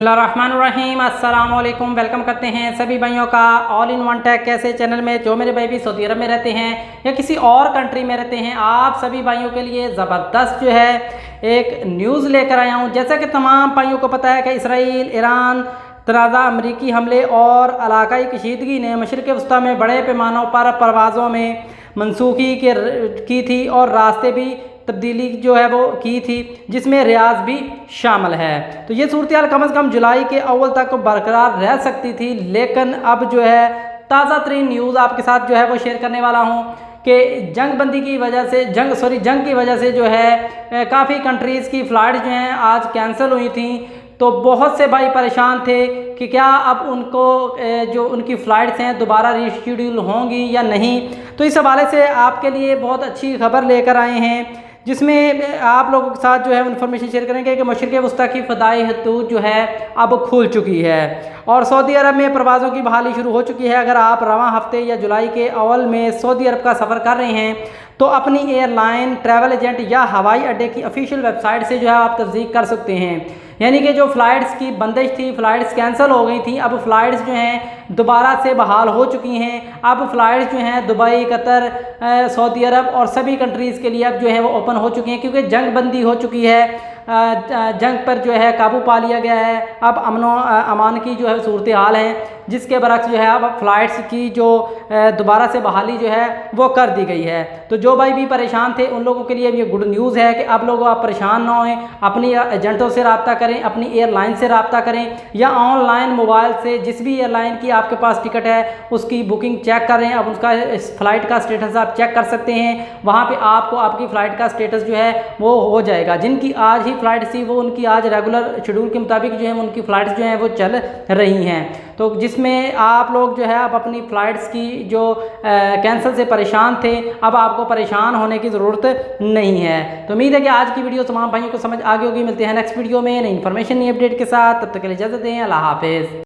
बिस्मिल्लाहिर्रहमानिर्रहीम अस्सलाम वालेकुम। वेलकम करते हैं सभी भाइयों का ऑल इन वन टेक कैसे चैनल में। जो मेरे भाई भी सऊदी अरब में रहते हैं या किसी और कंट्री में रहते हैं, आप सभी भाइयों के लिए ज़बरदस्त जो है एक न्यूज़ लेकर आया हूँ। जैसा कि तमाम भाइयों को पता है कि इसराइल, ईरान, तनाज़ा, अमरीकी हमले और इलाकाई कशीदगी ने मशरिक़ वस्ता में बड़े पैमानों पर परवाज़ों में मनसूखी की थी और रास्ते भी तब्दीली जो है वो की थी, जिसमें रियाज भी शामिल है। तो ये सूरत हाल कम अज़ कम जुलाई के अव्वल तक बरकरार रह सकती थी, लेकिन अब जो है ताज़ा तरीन न्यूज़ आपके साथ जो है वो शेयर करने वाला हूँ कि जंग की वजह से जंग की वजह से जो है काफ़ी कंट्रीज़ की फ़्लाइट जो हैं आज कैंसिल हुई थी। तो बहुत से भाई परेशान थे कि क्या अब उनको जो उनकी फ़्लाइट्स हैं दोबारा रीशेड्यूल होंगी या नहीं। तो इस हवाले से आपके लिए बहुत अच्छी खबर लेकर आए हैं, जिसमें आप लोगों के साथ जो है इन्फॉर्मेशन शेयर करेंगे कि मशरिक़ वस्ता की फ़दाई हदूद जो है अब खुल चुकी है और सऊदी अरब में परवाज़ों की बहाली शुरू हो चुकी है। अगर आप रवां हफ्ते या जुलाई के अव्वल में सऊदी अरब का सफ़र कर रहे हैं तो अपनी एयरलाइन, ट्रैवल एजेंट या हवाई अड्डे की ऑफिशियल वेबसाइट से जो है आप तस्दीक कर सकते हैं। यानी कि जो फ़्लाइट्स की बंदिश थी, फ़्लाइट्स कैंसिल हो गई थी, अब फ़्लाइट्स जो हैं दोबारा से बहाल हो चुकी हैं। अब फ़्लाइट्स जो हैं दुबई, कतर, सऊदी अरब और सभी कंट्रीज़ के लिए अब जो है वो ओपन हो चुकी हैं, क्योंकि जंग बंदी हो चुकी है। जंग पर जो है काबू पा लिया गया है। अब अमान की जो है सूरत हाल है, जिसके बरक्स जो है अब फ़्लाइट्स की जो दोबारा से बहाली जो है वो कर दी गई है। तो जो भाई भी परेशान थे उन लोगों के लिए अब ये गुड न्यूज़ है कि अब लोग आप परेशान ना होएं, अपनी एजेंटों से रब्ता करें, अपनी एयरलाइन से रब्ता करें या ऑनलाइन मोबाइल से जिस भी एयरलाइन की आपके पास टिकट है उसकी बुकिंग चेक करें। अब उसका फ़्लाइट का स्टेटस आप चेक कर सकते हैं। वहाँ पर आपको आपकी फ़्लाइट का स्टेटस जो है वो हो जाएगा। जिनकी आज ही फ़्लाइट थी वो उनकी आज रेगुलर शेड्यूल के मुताबिक जो है उनकी फ़्लाइट्स जो हैं वो चल रही हैं। तो जिसमें आप लोग जो है अब अपनी फ़्लाइट्स की जो कैंसिल से परेशान थे, अब आपको परेशान होने की ज़रूरत नहीं है। तो उम्मीद है कि आज की वीडियो तमाम भाइयों को समझ आ गई होगी। मिलते हैं नेक्स्ट वीडियो में नई इन्फॉर्मेशन, नई अपडेट के साथ। तब तक के लिए इजाज़त दें। अल्लाह हाफ़िज़।